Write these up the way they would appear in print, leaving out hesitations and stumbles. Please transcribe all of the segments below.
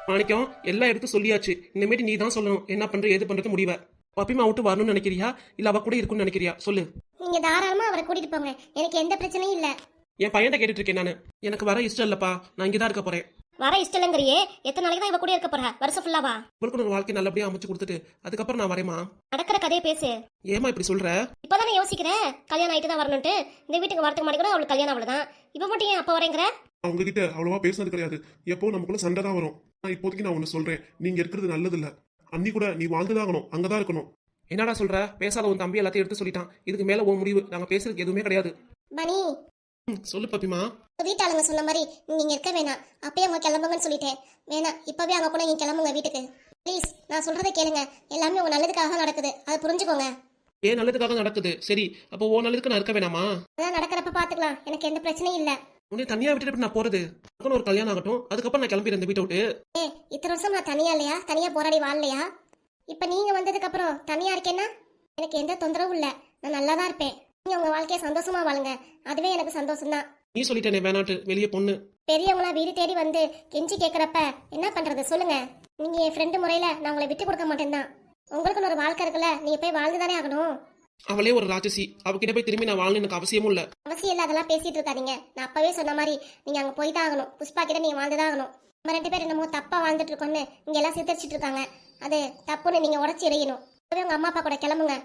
மாணிக்கம் எல்லாம் எடுத்து சொல்லியாச்சு. இனிமேட்டு நீ தான் சொல்லணும் என்ன பண்ற ஏது பண்றது முடிவ. பப்பிமா விட்டு வரணும்னு நினைக்கிறியா இல்ல அவ கூட இருக்கும்னு நினைக்கிறியா சொல்லு. நீங்க தாராளமா அவரை கூட்டிட்டு போங்க, எனக்கு எந்த பிரச்சனையும் இல்ல. என் பையன்கிட்ட கேட்டுட்டு இருக்கேன் நானு. எனக்கு வர இஷ்டம் இல்லப்பா, நான் இங்கதான் இருக்க போறேன். வர இஷ்டம் இல்லங்கறியே, எத்தனை நாளைக்கு தான் இவ கூட இருக்க போற? வருஷம் ஃபுல்லாவா? உங்களுக்கு ஒரு வாழ்க்கை நல்லபடியா அமைச்சு கொடுத்துட்டு அதுக்கப்புறம் நான் வரேமா. நடக்கிற கதையை பேசு. ஏமா இப்படி சொல்ற? இப்பதானே யோசிக்கிறேன் கல்யாணம் ஆயிட்டு தான் வரணும்ட்டு. இந்த வீட்டுக்கு வரதுக்கு முன்னாடி கூட அவளுக்கு கல்யாணம் அவ்வளவுதான். இப்ப மட்டும் ஏன் அப்ப வரேங்கிற? அவங்க கிட்ட அவ்வளவா பேசுனது கிடையாது. எப்போ நமக்குள்ள சண்டை தான் வரும். இப்போதைக்கு நான் ஒண்ணு சொல்றேன், நீங்க இருக்கிறது நல்லது இல்ல. அன்னி கூட நீ வாழ்ந்துதான் ஆகணும், அங்கதான் இருக்கணும். என்னடா சொல்ற? பேசாத உன் தம்பி எல்லாத்தையும் எடுத்து சொல்லிட்டான். இதுக்கு மேல உன் முடிவு. நாங்க பேசுறதுக்கு எதுவுமே கிடையாது. பனி சொல்லு பப்பிமா. வீட்டாளுங்க சொன்ன மாதிரி நீங்க இங்க இருக்க வேணாம். அப்பயே அவங்க கிளம்புங்கன்னு சொல்லிட்டேன். வேணாம், இப்பவே அவங்க கூட நீங்க கிளம்புங்க வீட்டுக்கு. ப்ளீஸ், நான் சொல்றதை கேளுங்க. எல்லாமே உங்க நல்லதுக்காக நடக்குது, அதை புரிஞ்சுக்கோங்க. ஏன் நல்லதுக்காக நடக்குது? சரி, அப்போ ஓ நல்லதுக்கு நான் இருக்க வேணாமா? அதான் நடக்கிறப்ப பாத்துக்கலாம், எனக்கு எந்த பிரச்சனையும் இல்ல. உன்னை தனியா விட்டுட்டு நான் போறது? ஒரு கல்யாணம் ஆகட்டும், அதுக்கப்புறம் நான் கிளம்பிடுறேன் இந்த வீட்டை விட்டு. இத்தனை வருஷம் நான் தனியா இல்லையா? தனியா போராடி வாழலையா? இப்ப நீங்க வந்ததுக்கு அப்புறம் தனியா இருக்கேன்னா எனக்கு எந்த தொந்தரவும் இல்ல. நான் நல்லா தான் இருப்பேன். நீங்க உங்க வாழ்க்கைய சந்தோஷமா வாழுங்க, அதுவே எனக்கு சந்தோஷம் தான். நீ சொல்லிட்டேனே வேணாட்டு, வெளியே பொண்ணு. பெரியவங்களா வீடு தேடி வந்து கெஞ்சி கேக்குறப்ப என்ன பண்றது சொல்லுங்க? நீங்க என் ஃப்ரெண்டு முறையில நான் உங்களை விட்டு கொடுக்க மாட்டேன் தான். உங்களுக்குன்னு ஒரு வாழ்க்கை இருக்குல்ல, நீங்க போய் வாழ்ந்துதானே ஆகணும். அவளே ஒரு ராட்சசி, அவகிட்ட போய் திரும்பி நான் வாழணும் எனக்கு அவசியமும் இல்ல. அவசியம் இல்ல, அதெல்லாம் பேசிட்டு இருக்காதீங்க. நான் அப்பவே சொன்ன மாதிரி நீங்க அங்க போய் தான் ஆகணும். புஷ்பா கிட்ட நீங்க வாழ்ந்துதான் ஆகணும். நம்ம 2 பேர் என்னமோ தப்பா வாழ்ந்துட்டு இருக்கோம்னு இங்க எல்லாம் சித்தரிச்சிட்டு இருக்காங்க. அது தப்புன்னு நீங்க உடச்சி எறியணும். உங்க அம்மா அப்பா கூட கிளம்புங்க.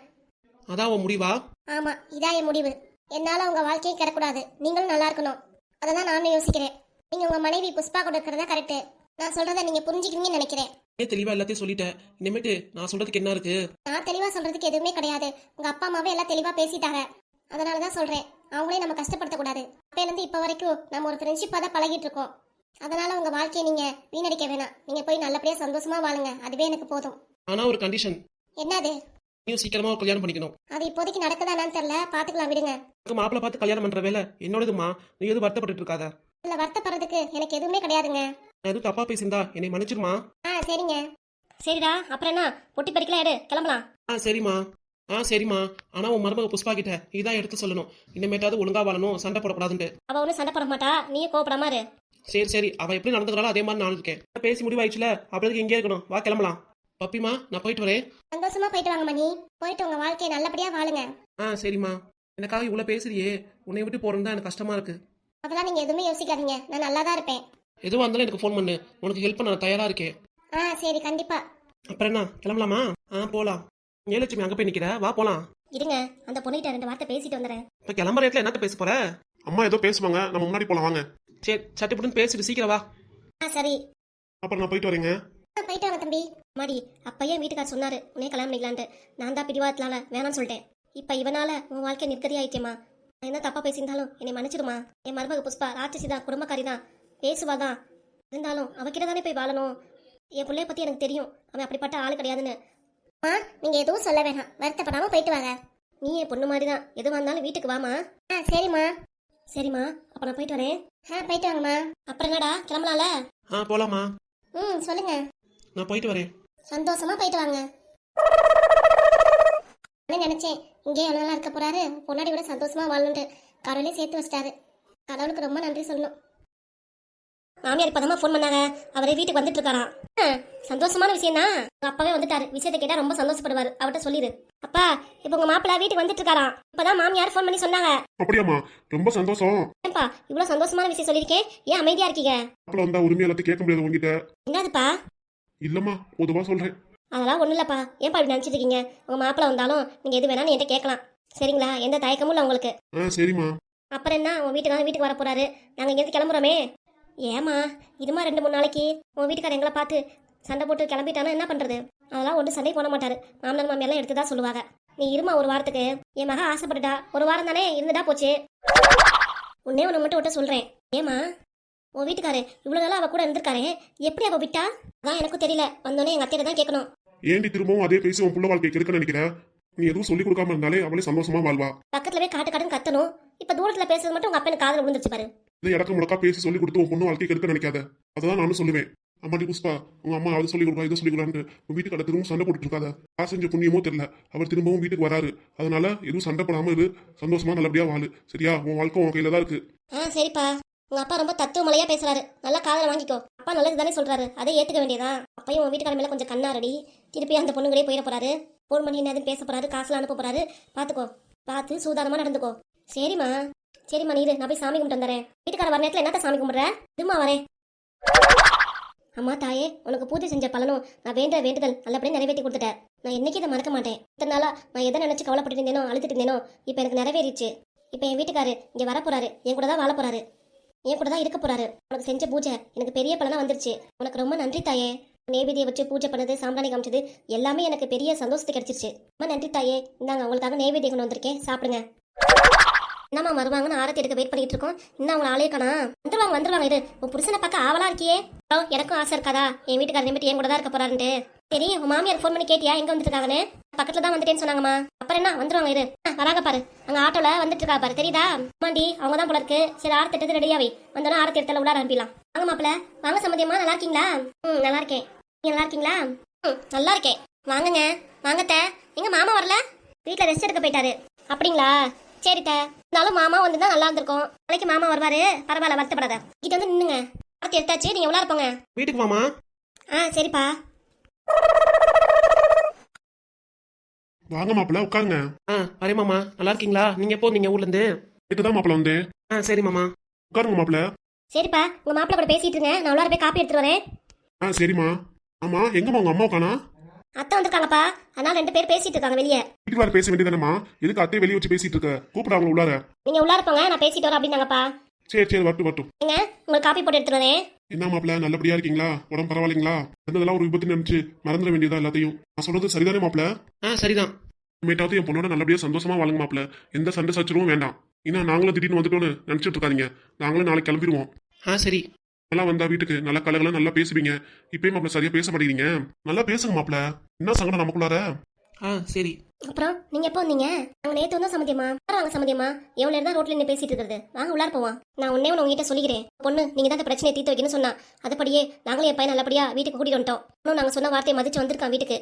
அதான் உன் முடிவா? ஆமா, இதான் என் முடிவு. என்னால உங்க வாழ்க்கையும் கிடக்கூடாது, நீங்களும் நல்லா இருக்கணும். அதான் நானும் யோசிக்கிறேன். நீங்க உங்க மனைவி புஷ்பா கூட இருக்கிறதா கரெக்ட். நான் சொல்றதை நீங்க புரிஞ்சுக்கிறீங்கன்னு நினைக்கிறேன். ஏன் தெளிவா எல்லாத்தையும் சொல்லிட்டேன். இனிமேட்டு நான் சொல்றதுக்கு என்ன இருக்கு? நான் தெளிவா சொல்றதுக்கு எதுவுமே கிடையாது. உங்க அப்பா அம்மாவே எல்லாம் தெளிவா பேசிட்டாங்க. அதனாலதான் சொல்றேன், அவங்களே நம்ம கஷ்டப்படுத்த கூடாது. அப்பையில இருந்து இப்ப வரைக்கும் நம்ம ஒரு ஃப்ரெண்ட்ஷிப்பா தான் பழகிட்டு இருக்கோம். அதனால உங்க வாழ்க்கையை நீங்க வீணடிக்க வேணாம். நீங்க போய் நல்லபடியா சந்தோஷமா வாழுங்க, அதுவே எனக்கு போதும். ஆனா ஒரு கண்டிஷன். என்னது? நீயும் சீக்கிரமா ஒரு கல்யாணம் பண்ணிக்கணும். அது இப்போதைக்கு நடக்குதானு தெரியல, பாத்துக்கலாம், விடுங்க. மாப்பிள்ள பார்த்து கல்யாணம் பண்ற வேலை என்னோடதுமா. நீ எதுவும் வருத்தப்பட்டு இருக்காத. இல்ல, வருத்தப்படுறதுக்கு எனக்கு எதுவுமே கிடையாதுங்க. நான் எதுவும் தப்பா பேசியிருந்தா என்னை மன்னிச்சிருமா. சரிங்க. சரிடா, அப்புறம் என்ன, பொட்டி பறிக்கலாம், எடு, கிளம்பலாம். சரிம்மா. சரிம்மா. ஆனா உன் மருமக புஷ்பா கிட்ட இதான் எடுத்து சொல்லணும். இனிமேட்டாவது ஒழுங்கா வாழணும், சண்டை போடக்கூடாதுன்ட்டு. அவ ஒன்னும் சண்டை போட மாட்டா, நீயே கோவப்படாம இரு. சரி, அவ எப்படி நடந்துக்கிறாளோ அதே மாதிரி நான் இருக்கேன். பேசி முடிவாயிடுச்சுல, அப்படியே இங்கே இருக்கணும். வா கிளம்பலாம். பப்பிமா, நான் போயிட்டு வரேன். சந்தோஷமா போயிட்டு வாங்க மணி. போயிட்டு உங்க வாழ்க்கையை நல்லபடியா வாழுங்க. சரிம்மா. எனக்காக இவ்வளவு பேசுறியே, உன்னை விட்டு போறது தான் எனக்கு கஷ்டமா இருக்கு. அதெல்லாம் நீங்க எதுவுமே யோசிக்காதீங்க, நான் நல்லா தான் இருப்பேன். எதுவா இருந்தாலும் எனக்கு ஃபோன் பண்ணு, உனக்கு ஹெல்ப் பண்ண நான் தயாரா இருக்கேன். சரி, கண்டிப்பா. அப்புறம் என்ன, கிளம்பலாமா? போலாம். ஏலட்சுமி அங்க போய் நிக்கிற, வா போலாம். இருங்க, அந்த பொண்ணுகிட்ட 2 வார்த்தை பேசிட்டு வந்துறேன். இப்ப கிளம்புற இடத்துல என்னத்த பேச போற? அம்மா ஏதோ பேசுவாங்க, நம்ம முன்னாடி போலாம் வாங்க. சரி, சட்டு புட்டுன்னு பேசிட்டு சீக்கிரம் வா. சரி. அப்புறம் நான் போயிட்டு வரேங்க. போயிட்டு வாங்க தம்பி. மாடி, அப்பயே வீட்டுக்கார் சொன்னாரு உன்னே கல்யாணம் பண்ணிக்கலான்ட்டு. நான் தான் பிடிவாதத்தால வேணாம்னு சொல்லிட்டேன். இப்ப இவனால உன் வாழ்க்கை நிற்கதி ஆயிட்டேமா. நான் என்ன தப்பா பேசியிருந்தாலும் என்னை மன்னிச்சிடுமா. என் மருமக புஷ்பா ராட்சசி தான், குடும்பக்காரி தான், பேசுவாதான். இருந்தாலும் அவகிட்ட தானே போய் வாழணும். என் பிள்ளைய பத்தி எனக்கு தெரியும், அவன் அப்படிப்பட்ட ஆளு கிடையாதுன்னு. நீங்க எதுவும் சொல்ல வேணாம், வருத்தப்படாம போயிட்டு வாங்க. நீ என் பொண்ணு மாதிரி தான், எதுவா இருந்தாலும் வீட்டுக்கு வாமா. சரிம்மா. சரிம்மா, அப்ப நான் போயிட்டு வரேன். போயிட்டு வாங்கம்மா. அப்புறம் என்னடா, கிளம்பலாம்ல? போலாமா. சொல்லுங்க. நான் போயிட்டு வரேன். சந்தோஷமா போயிட்டு வாங்க. நினைச்சேன் இங்கே நல்லா இருக்க போறாரு, பொன்னாடி விட சந்தோஷமா வாழணுன்ட்டு. கடவுளே சேர்த்து வச்சிட்டாரு. கடவுளுக்கு ரொம்ப நன்றி சொல்லணும். மாமியார் இப்பதாம்மா ஃபோன் பண்ணாங்க, அவரே வீட்டுக்கு வந்துட்டு இருக்காராம். சந்தோஷமான விஷயம் தான். அப்பவே வந்துட்டாரு, விஷயத்தை கேட்டா ரொம்ப சந்தோஷப்படுவாரு. அவர்கிட்ட சொல்லிடு. அப்பா, இப்ப உங்க மாப்பிள்ள வீட்டுக்கு வந்துட்டு இருக்காராம். இப்பதான் மாமியார் ஃபோன் பண்ணி சொன்னாங்க. அப்படியாமா? ரொம்ப சந்தோஷம். ஏன்பா இவ்வளவு சந்தோஷமான விஷயம் சொல்லிருக்கேன், ஏன் அமைதியா இருக்கீங்க? மாப்பிள்ள வந்தா உரிமை எல்லாத்தையும் கேட்க முடியாது உங்ககிட்ட. என்னதுப்பா? இல்லம்மா, பொதுவா சொல்றேன். அதெல்லாம் ஒன்றும் இல்லைப்பா, ஏன்ப்பா இப்படி நினச்சிட்டு இருக்கீங்க? உங்கள் மாப்பிள்ள வந்தாலும் நீங்கள் எது வேணாலும் என்கிட்ட கேட்கலாம், சரிங்களா? எந்த தயக்கமும் இல்லை உங்களுக்கு. சரிம்மா. அப்புறம் என்ன, உன் வீட்டுக்கு வர போறாரு, நாங்கள் இங்கேருந்து கிளம்புறோமே. ஏமா இதுமா 2-3 நாளைக்கு உன் வீட்டுக்கார எங்களை பார்த்து சண்டை போட்டு கிளம்பிட்டானா என்ன பண்ணுறது? அதெல்லாம் ஒன்றும் சண்டை போட மாட்டாரு. மாமனார் மாமியெல்லாம் எடுத்து தான் சொல்லுவாங்க. நீ இருமா ஒரு வாரத்துக்கு. என் மகன் ஆசைப்பட்டுட்டா, ஒரு வாரம் தானே இருந்துட்டா போச்சு. உன்னே ஒன்று மட்டும் விட்ட சொல்கிறேன். ஏமா உன் வீட்டுக்காரு இவ்வளோ நாளாக அவ கூட இருந்திருக்காரு, எப்படி அவ விட்டா? அதான் எனக்கும் தெரியல. வந்தோடனே எங்கள் அத்தையில தான் கேட்கணும். ஏண்டி திரும்பவும் அதே பேசி உன் புள்ள வாழ்க்கை கெடுக்க நினைக்கிறேன்? நீ எதுவும் சொல்லி கொடுக்காம இருந்தாலே அவளே சந்தோஷமா வாழ்வா. பக்கத்துல போய் காட்டுன்னு கத்தணும். இப்ப தூரத்துல பேசுறது மட்டும் உங்க அப்பனுக்கு காதுல விழுந்துருச்சு பாரு. இதை இடக்கு முடக்கா பேசி சொல்லி கொடுத்து உன் பொண்ணு வாழ்க்கை கெடுக்க நினைக்காத. அதான் நானும் சொல்லுவேன். அம்மாடி புஷ்பா, உங்க அம்மா அதை சொல்லி கொடுக்கா இதை சொல்லி கொடுக்கான்னு உன் வீட்டுக்கு கடை திரும்பவும் சண்டை போட்டுட்டு இருக்காத. காசு செஞ்ச புண்ணியமோ தெரியல, அவர் திரும்பவும் வீட்டுக்கு வராரு. அதனால எதுவும் சண்டை போடாம இரு, சந்தோஷமா நல்லபடியா வாழு, சரியா? உன் வாழ்க்கை உன் கையில தான் இருக்கு. சரிப்பா, உங்க அப்பா ரொம்ப தத்துவ மலையா பேசுறாரு, நல்லா காதல வாங்கிக்கோ. அப்பா நல்லது தானே சொல்றாரு, அதை ஏத்துக்க வேண்டியதான். அப்பையும் உன் வீட்டுக்கார மேல கொஞ்சம் கண்ணாரடி. திருப்பி அந்த பொண்ணுங்களே போயிட போறாரு. ஃபோன் பண்ணி என்னது பேச போறாரு, காசுலாம் அனுப்ப போறாரு. பாத்துக்கோ, பார்த்து சூதானமா நடந்துக்கோ. சரிம்மா சரிம்மா, நீ இரு, நான் போய் சாமி கும்பிட்டு வந்துடுறேன். வீட்டுக்கார வர நேரத்துல என்னத்த சாமி கும்பிடுற? திரும்ப வரேன். அம்மா தாயே, உனக்கு பூஜை செஞ்ச பலனும் நான் வேண்ட வேண்டுதல் நல்லபடியாக நிறைவேற்றி கொடுத்துட்டேன். நான் என்னைக்கு இதை மறக்க மாட்டேன். இத்தனை நாளா நான் எதை நினைச்சு கவலைப்பட்டு இருந்தேனோ, அழுத்துட்டு இருந்தேனோ, இப்போ எனக்கு நிறைவேறிச்சு. இப்போ என் வீட்டுக்காரு இங்கே வர போறாரு, என் கூட தான் வாழ போறாரு, என் கூட தான் இருக்க போறாரு. உனக்கு செஞ்ச பூஜை எனக்கு பெரிய பலனா வந்துருச்சு. உனக்கு ரொம்ப நன்றி தாயே. நெய்வேதியை வச்சு பூஜை பண்ணது, சாம்பிராணி காமிச்சது எல்லாமே எனக்கு பெரிய சந்தோஷத்தை கிடைச்சிருச்சு. ரொம்ப நன்றி தாயே. இந்தாங்க உங்களுக்காக நெய்வேதியை கொண்டு வந்திருக்கேன், சாப்பிடுங்க. என்னம்மா வருவாங்கன்னு ஆரத்தி எடுக்க வெயிட் பண்ணிட்டு இருக்கோம். இன்னும் அவங்க ஆளே காணா. வந்துருவாங்க இரு. உன் புருஷனை பார்க்க ஆவலா இருக்கியே. எனக்கும் ஆசை இருக்காதா என் வீட்டுக்காரர் நிமிட்டு என் கூட தான் இருக்க போறாருன்ட்டு? சரி, உன் மாமியார் ஃபோன் பண்ணி கேட்டியா எங்க வந்துருக்காங்கன்னு? பக்கத்துல தான் வந்துட்டேன்னு சொன்னாங்கம்மா. அப்புறம் என்ன, வந்துருவாங்க இரு. வராங்க பாரு, அங்க ஆட்டோல வந்துட்டு இருக்கா பாரு, தெரியுதா? மாண்டி அவங்க தான் போல இருக்கு. சரி, ஆரத்தி எடுத்து ரெடியாவே வந்தோன்னா ஆரத்தி எடுத்தால உள்ளார அனுப்பிடலாம். வாங்க மாப்பிள்ள, வாங்க சம்மதியம்மா. நல்லா இருக்கீங்களா? நல்லா இருக்கேன். நீங்க நல்லா இருக்கீங்களா? நல்லா இருக்கேன். வாங்குங்க வாங்கத்த. எங்க மாமா வரல? வீட்டுல ரெஸ்ட் எடுக்க போயிட்டாரு. அப்படிங்களா? சரிட்ட. இருந்தாலும் மாமா வந்துதான் நல்லா இருந்திருக்கும். நாளைக்கு மாமா வருவாரு, பரவாயில்ல, வருத்தப்படாத. கிட்ட வந்து நின்னுங்க. ஆரத்தி எடுத்தாச்சு, நீங்க உள்ளார போங்க. வீட்டுக்கு வாமா. சரிப்பா. வாங்க மாப்பிள்ள, உட்காருங்க. வரேன் மாமா. நல்லா இருக்கீங்களா? நீங்க எப்போ நீங்க ஊர்ல இருந்து? இதுதான் மாப்பிள்ள வந்து. சரி மாமா. உட்காருங்க மாப்பிள்ள. சரிப்பா, உங்க மாப்பிள்ள கூட பேசிட்டு இருங்க, நான் உள்ளார போய் காப்பி எடுத்துட்டு வரேன். சரிம்மா. ஆமா, எங்கம்மா உங்க அம்மா உட்கானா? அத்தை வந்திருக்காங்கப்பா, அதனால 2 பேர் பேசிட்டு இருக்காங்க வெளியே. வீட்டுக்கு பேச வேண்டியதானம்மா? எதுக்கு அத்தையை வெளியே வச்சு பேசிட்டு இருக்க? கூப்பிட அவங்க உள்ளார. நீங்க உள்ளார போங்க, நான் பேசிட்டு வரேன் அப்படின்னாங்கப்பா. சரி வரட்டும். ஏங்க, உங்களுக்கு காப்பி போட்டு எடுத்துட்டு வரேன். என்ன மாப்பிள்ள, நல்லபடியா இருக்கீங்களா? உடம்பு பரவாயில்லைங்களா? இருந்ததெல்லாம் ஒரு விபத்து நினைச்சு மறந்துட வேண்டியதா எல்லாத்தையும். நான் சொல்றது சரிதானே மாப்பிள்ள? சரிதான். மேட்டாவது என் பொண்ணோட நல்லபடியா சந்தோஷமா வாழுங்க மாப்பிள்ள. எந்த சண்டை சச்சரவும் வேண்டாம். இன்னும் நாங்களும் திடீர்னு வந்துட்டோன்னு நினைச்சிட்டு இருக்காதீங்க. நாங்களும் நாளைக்கு கிளம்பிடுவோம். சரி. நல்லா வந்தா வீட்டுக்கு நல்லா கலகலாம் நல்லா பேசுவீங்க. இப்பயும் மாப்பிள்ள சரியா பேச மாட்டேங்கிறீங்க. நல்லா பேசுங்க மாப்பிள்ள. என்ன சங்கடம் நமக்குள்ளார? சரி. அப்புறம் நீங்க எப்போ வந்தீங்க? நாங்க நேத்து வந்தோம் சமதியமா. வாங்க சமதியமா, எவ்வளவு நேரம் தான் ரோட்ல நின்று பேசிட்டு இருக்கிறது? வாங்க உள்ளார போவோம். நான் ஒன்னே ஒன்று உங்ககிட்ட சொல்லிக்கிறேன். பொண்ணு நீங்க தான் இந்த பிரச்சனையை தீர்த்து வைக்கணும்னு சொன்னா, அதுபடியே நாங்களும் என் பையன் நல்லபடியா வீட்டுக்கு கூட்டிட்டு வந்துட்டோம். இன்னும் நாங்க சொன்ன வார்த்தையை மதிச்சு வந்திருக்கான் வீட்டுக்கு.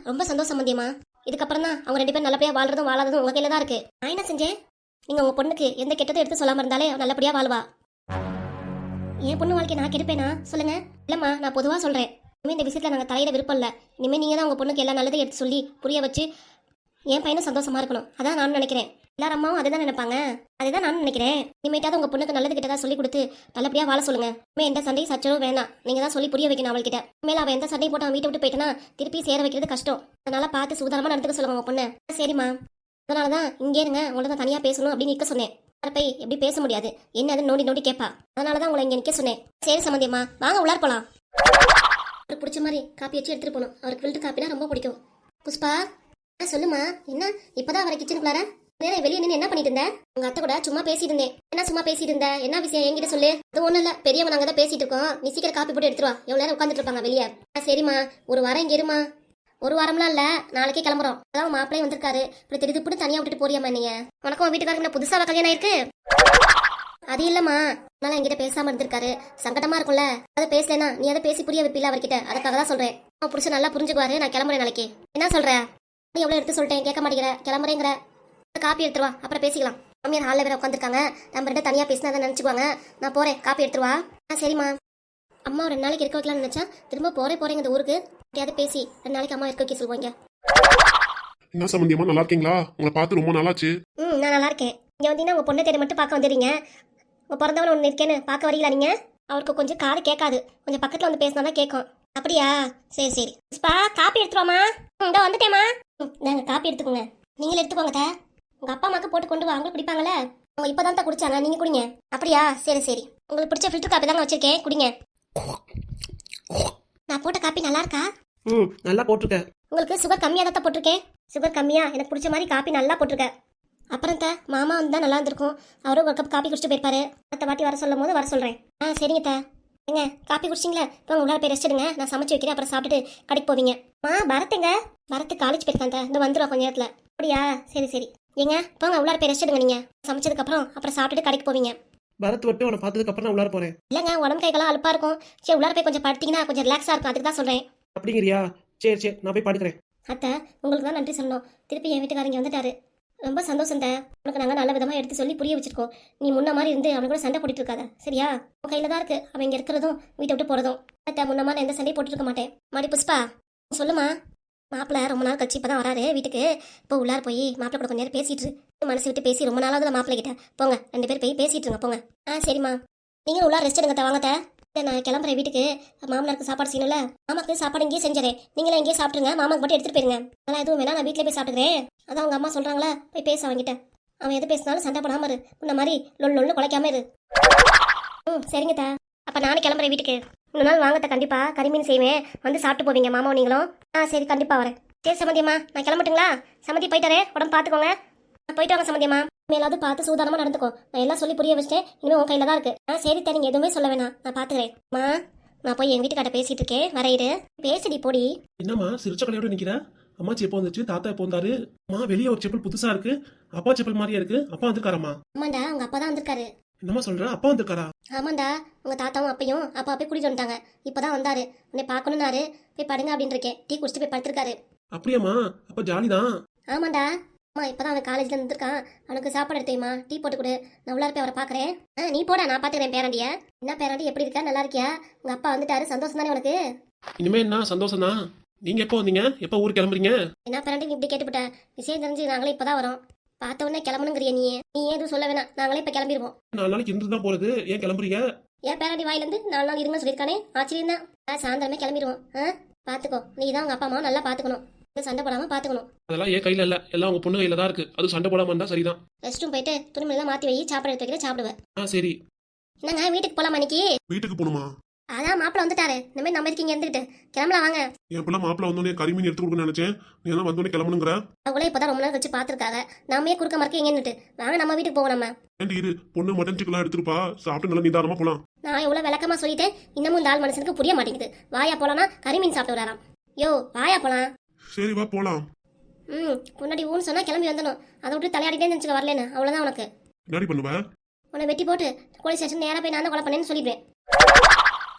ரொம்ப சந்தோஷம் சமதியமா. இதுக்கப்புறம் தான் அவங்க 2 பேரும் நல்லபடியா வாழ்றதும் வாழாததும் உங்க கையில தான் இருக்கு. நான் என்ன செஞ்சேன்? நீங்க உங்க பொண்ணுக்கு எந்த கெட்டதும் எடுத்து சொல்லாம இருந்தாலே அவ நல்லபடியா வாழ்வா. என் பொண்ணு வாழ்க்கை நான் கெடுப்பேனா சொல்லுங்க? இல்லம்மா, நான் பொதுவா சொல்றேன். இனிமே இந்த விஷயத்துல நாங்க தலையிட விருப்பம் இல்ல. இனிமே நீங்க தான் உங்க பொண்ணுக்கு எல்லா நல்லதையும் எடுத்து சொல்லி புரிய வச்சு என் பையனும் சந்தோஷமா இருக்கணும். அதான் நான் நினைக்கிறேன். எல்லாரும் அம்மாவும் அதுதான் நினைப்பாங்க. அதுதான் நான் நினைக்கிறேன். இனிமேட்டாவது உங்க பொண்ணுக்கு நல்லது கிட்டதா சொல்லி கொடுத்து நல்லபடியா வாழ சொல்லுங்க. இனிமே எந்த சண்டையும் சச்சரவும் வேணாம். நீங்க தான் சொல்லி புரிய வைக்கணும் அவள்கிட்ட. மேல அவ எந்த சண்டையும் போட்டு அவன் வீட்டை விட்டு போயிட்டனா திருப்பி சேர வைக்கிறது கஷ்டம். அதனால பார்த்து சூதானமா நடந்துக்க சொல்லுங்க உங்க பொண்ணு. சரிம்மா. அதனாலதான் இங்கே இருங்க, உங்களை தான் தனியா பேசணும் அப்படின்னு நிக்க சொன்னேன். போய் எப்படி பேச முடியாது, என்னது நோண்டி கேட்பா. அதனாலதான் உங்களை இங்க நிக்க சொன்னேன். சரி சம்மந்தியம்மா, வாங்க உள்ளார போலாம். அவருக்கு பிடிச்ச மாதிரி காப்பி வச்சு எடுத்துட்டு போகணும். அவருக்கு ஃபில்டர் காப்பினா ரொம்ப பிடிக்கும். புஷ்பா, சொல்லுமா. என்ன இப்பதான் அவரை கிச்சனுக்குள்ளார? நேரம் வெளியே நின்று என்ன பண்ணிட்டு இருந்தேன்? உங்க அத்தை கூட சும்மா பேசிட்டு இருந்தேன். என்ன சும்மா பேசிட்டு இருந்த? என்ன விஷயம் என்கிட்ட சொல்லு. அது ஒண்ணும் இல்ல, பெரியவங்க நாங்க தான் பேசிட்டு இருக்கோம். நீ சீக்கிரம் காப்பி போட்டு எடுத்துருவா. எவ்வளவு நேரம் உட்காந்துட்டு இருப்பாங்க வெளியே. சரிம்மா, ஒரு வாரம் இங்க இருமா. ஒரு வாரம்லாம் இல்ல, நாளைக்கே கிளம்புறோம். அதான் மாப்பிளையும் வந்திருக்காரு. இப்படி திடுப்புட்டு தனியா விட்டுட்டு போறியாமா நீங்க? உனக்கும் வீட்டுக்காரங்க புதுசாவா கல்யாணம் ஆயிருக்கு? அது இல்லம்மா, அதனால என்கிட்ட பேசாம இருந்திருக்காரு. சங்கடமா இருக்கும்ல, அதை பேசலனா நீ அதை பேசி புரிய வைப்பில அவர்கிட்ட. அதுக்காக தான் சொல்றேன். அவன் புடிச்சு நல்லா புரிஞ்சுக்குவாரு. நான் கிளம்புறேன் நாளைக்கு. என்ன சொல்ற? நீ எவ்வளவு எடுத்து சொல்லிட்டேன், கேட்க மாட்டேங்கிற. கிளம்புறேங்கிற. காப்பி எடுத்துருவா, அப்புறம் பேசிக்கலாம். மாமியார் ஹாலில் வேற உட்காந்துருக்காங்க. நம்ம 2 தனியா பேசினா அதை நினைச்சுக்குவாங்க. நான் போறேன், காப்பி எடுத்துருவா. சரிம்மா. அம்மா 2 நாளைக்கு இருக்க வைக்கலாம்னு நினைச்சா திரும்ப போறேங்க இந்த ஊருக்கு. எப்படியாவது பேசி 2 நாளைக்கு அம்மா இருக்க வைக்க சொல்லுவாங்க. என்ன சம்பந்தியமா, நல்லா இருக்கீங்களா? உங்களை பார்த்து ரொம்ப நாளாச்சு. நான் நல்லா இருக்கேன். இங்க வந்தீங்கன்னா உங்க பொண்ணை தேடி மட்டும் பார்க்க வந்துடுறீங்க. உங்க பிறந்தவன் ஒன்று இருக்கேன்னு பார்க்க வரீங்களா நீங்க? அவருக்கு கொஞ்சம் காது கேட்காது, கொஞ்சம் பக்கத்துல வந்து பேசினாதான் கேட்கும். அப்படியா? சரி. புஷ்பா, காப்பி எடுத்துருவாமா. இதோ வந்துட்டேம்மா. நாங்க காப்பி எடுத்துக்கோங்க. நீங்களே எடுத்துக்கோங்க. உங்க அப்பா அம்மாக்கு போட்டு கொண்டு வாங்க, குடிப்பாங்களே. அவங்க இப்பதான் தான் குடிச்சாங்க, நீங்க குடிங்க. அப்படியா? சரி. உங்களுக்கு பிடிச்ச ஃபில்டர் காப்பி தாங்க வச்சிருக்கேன், குடிங்க. நான் போட்ட காப்பி நல்லா இருக்கா? நல்லா போட்டிருக்க. உங்களுக்கு சுகர் கம்மியா தான் போட்டிருக்கேன். சுகர் கம்மியா? எனக்கு பிடிச்ச மாதிரி காப்பி நல்லா போட்டிருக்க. அப்புறம் மாமா வந்து தான் நல்லா இருந்திருக்கும். அவரும் ஒரு கப் காப்பி குடிச்சிட்டு போயிருப்பாரு. அடுத்த வாட்டி வர சொல்லும் போது வர சொல்றேன். சரிங்க ஏங்க, காப்பி குடிச்சிங்களா? இப்போ உள்ளார போய் ரெஸ்ட் எடுங்க. நான் சமைச்சு வைக்கிறேன், அப்புறம் சாப்பிட்டுட்டு கடைக்கு போவீங்க. பரத்துங்க? பரத்து காலேஜ் போயிருக்காங்க. இந்த வந்துடும் கொஞ்ச நேரத்துல. அப்படியா? சரி. ஏங்க, போங்க உள்ளார போய் ரெஸ்ட் எடுங்க. நீங்க சமைச்சதுக்கு அப்புறம் சாப்பிட்டுட்டு கடைக்கு போவீங்க. பரத் விட்டு உன்னை பார்த்ததுக்கு அப்புறம் நான் உள்ளார போறேன். இல்லங்க, உடம்பு கைகளாம் அலுப்பா இருக்கும். சரி, உள்ளார போய் கொஞ்சம் படுத்தீங்கன்னா கொஞ்சம் ரிலாக்ஸா இருக்கும். அதுக்கு தான் சொல்றேன். அப்படிங்கிறியா? சரி, நான் போய் படுக்கிறேன். அத்தை, உங்களுக்கு தான் நன்றி சொல்லணும். திருப்பி என் வீட்டுக்காரங்க வந்துட்டாரு. ரொம்ப சந்தோஷம் தே. உனக்கு நாங்கள் நல்ல விதமாக எடுத்து சொல்லி புரிய வச்சிருக்கோம். நீ முன்ன மாதிரி இருந்து அவன் கூட சண்டை போட்டுட்டு இருக்காத, சரியா? உன் கையில தான் இருக்கு அவன் இங்கே இருக்கிறதும் வீட்டை விட்டு போகிறதும். அத்தை முன்ன மாதிரி எந்த சண்டையும் போட்டுட்டு இருக்க மாட்டேன். மாடி புஷ்பா சொல்லுமா. மாப்பிள்ள ரொம்ப நாள் கழிச்சு இப்பதான் வராரு வீட்டுக்கு. இப்போ உள்ளார போய் மாப்பிள்ள கூட கொஞ்ச நேரம் பேசிட்டு இரு. மனசு விட்டு பேசி ரொம்ப நாளாவது மாப்பிள்ள கிட்ட போங்க, 2 பேர் போய் பேசிட்டு இருங்க போங்க. சரிம்மா, நீங்க உள்ளார ரெஸ்ட் எடுங்க வாங்கத்த. நான் கிளம்புறேன் வீட்டுக்கு. மாமனாருக்கு சாப்பாடு செய்யணும்ல. மாமாக்கு சாப்பாடு இங்கேயே செஞ்சிடறேன், நீங்களே இங்கேயே சாப்பிட்டுருங்க. மாமாக்கு மட்டும் எடுத்துட்டு போயிருங்க. அதெல்லாம் எதுவும் வேணா, நான் வீட்டிலே போய் சாப்பிட்டுக்கிறேன். அதான் அவங்க அம்மா சொல்றாங்களா, போய் பேச அவங்கிட்ட. அவன் எது பேசினாலும் சண்டை போடாம இரு, இந்த மாதிரி லொல்லு குலைக்காம இரு. சரிங்க தா. அப்ப நானும் கிளம்புறேன் வீட்டுக்கு. இன்னொரு நாள் வாங்கத்த, கண்டிப்பா கறிமீன் செய்வேன், வந்து சாப்பிட்டு போவீங்க மாமா நீங்களும். சரி கண்டிப்பா வரேன். சரி சம்மந்தியம்மா, நான் கிளம்பட்டுங்களா? சம்மந்தி போயிட்டாரே, உடம்பு பார்த்துக்கோங்க. போயிட்டு வாங்க சம்மந்தியம்மா. மேலாவது பார்த்து சூதானமா நடந்துக்கோ. நான் எல்லாம் சொல்லி புரிய வச்சிட்டேன், இனிமே உன் கையில தான் இருக்கு. சரி தா, நீங்க எதுவுமே சொல்ல வேணாம், நான் பாத்துக்கிறேன். மா, நான் போய் என் வீட்டுக்காட்ட பேசிட்டு இருக்கேன், வரையிரு. பேசடி போடி. என்னம்மா சிரிச்ச கலையோட நிக்கிற? அம்மாச்சி எப்போ வந்துச்சு, தாத்தா எப்போ வந்தாரு? அம்மா வெளியே ஒரு செப்பல் புதுசா இருக்கு, அப்பா செப்பல் மாதிரியா இருக்கு. அப்பா வந்திருக்காரம்மா? ஆமாண்டா, உங்க அப்பா தான் வந்திருக்காரு. என்னம்மா சொல்ற, அப்பா வந்திருக்காரா? ஆமாண்டா, உங்க தாத்தாவும் அப்பையும் அப்பா போய் கூட்டிட்டு வந்துட்டாங்க. இப்பதான் வந்தாரு, உன்னை பார்க்கணும்னாரு. போய் படுங்க அப்படின்னு இருக்கேன். டீ குடிச்சிட்டு போய் படுத்திருக்காரு. அப்படியாம்மா, அப்ப ஜாலிதான். ஆமாண்டா, அம்மா இப்பதான் அவன் காலேஜ்ல இருந்திருக்கான். அவனுக்கு சாப்பாடு எடுத்தேம்மா, டீ போட்டு கொடு. நான் உள்ளார போய் அவரை பாக்குறேன். நீ போடா, நான் பாத்துக்கிறேன் பேராண்டிய. என்ன பேராண்டி, எப்படி இருக்கா? நல்லா இருக்கியா? உங்க அப்பா வந்துட்டாரு, சந்தோஷம் தானே உனக்கு? இனிமே என்ன சந்தோஷம் தான். நீங்க எப்போ வந்தீங்க, எப்போ ஊருக்கு கிளம்புறீங்க? என்ன பேராண்டி நீ இப்படி கேட்டுவிட்ட? விஷயம் தெரிஞ்சு நாங்களே இப்பதான் வரோம். பார்த்த உடனே கிளம்பணுங்கிறிய நீ எதுவும் சொல்ல வேணாம், நாங்களே இப்ப கிளம்பிடுவோம். 4 நாளைக்கு இருந்து தான் போறது, ஏன் கிளம்புறீங்க? ஏன் பேராண்டி வாயில இருந்து 4 நாள் இருங்க சொல்லியிருக்கானே, ஆச்சரியம் தான். சாயந்தரமே கிளம்பிடுவோம். பாத்துக்கோ, நீ தான் உங்க அப்பா அம்மாவை நல்லா பாத்துக்கணும், சண்டை போடாம பாத்துக்கணும். அதெல்லாம் ஏன் கையில இல்ல, எல்லாம் உங்க பொண்ணு கையில தான் இருக்கு. அது சண்டை போடாம இருந்தா சரிதான். ரெஸ்ட் ரூம் போயிட்டு துணிமணிலாம் மாத்தி வை, சாப்பாடு எடுத்து வைக்கிற சாப்பிடுவேன். சரி. என்னங்க வீட்டுக்கு போலாம் இன்னைக்கு? வீட்டுக்கு போகணுமா? அதான் மாப்பிள்ள வந்துட்டாரு, இந்த மாதிரி நம்ம இருக்கீங்க இருந்துட்டு கிளம்பலாம் வாங்க. என் பிள்ளை மாப்பிள்ள வந்தோடனே கறிமீன் எடுத்து கொடுக்கணும்னு நினைச்சேன், நீ எல்லாம் வந்தோடனே கிளம்பணுங்கிற. அவங்களே இப்பதான் ரொம்ப நாள் வச்சு பாத்துருக்காங்க, நாமே குறுக்க மறக்க எங்கன்னுட்டு. வாங்க நம்ம வீட்டுக்கு போவோம். நம்ம ஏண்டி இரு, பொண்ணு மட்டன் சிக்கெல்லாம் எடுத்துருப்பா, சாப்பிட்டு நல்லா நிதானமா போலாம். நான் எவ்வளவு விளக்கமா சொல்லிட்டேன், இன்னமும் இந்த ஆள் மனுஷனுக்கு புரிய மாட்டேங்குது. வாயா போலாம்னா கறிமீன் சாப்பிட்டு வராராம். யோ வாயா போலாம். சரி வா போலாம். முன்னாடி ஊன்னு சொன்னா கிளம்பி வந்துடும். அதை விட்டு தலையாடிட்டே நினைச்சுக்க வரலன்னு, அவ்வளவுதான் உனக்கு. என்னடி பண்ணுவ? உன்னை வெட்டி போட்டு போலீஸ் ஸ்டேஷன் நேரா போய் நான் தான் கொலை பண்ணேன்னு சொல்லிடுவேன்.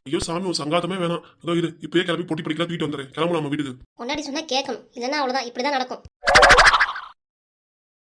ஐயோ சாமி, ஒரு சங்காத்தமே வேணாம். அதோ இரு, இப்பயே கிளம்பி பொட்டி படிக்கலாம், வீட்டு வந்துடுறேன். கிளம்பலாம் நம்ம வீட்டுக்கு. முன்னாடி சொன்னா கேட்கணும், இல்லைன்னா அவ்வளவுதான், இப்படிதான் நடக்கும்.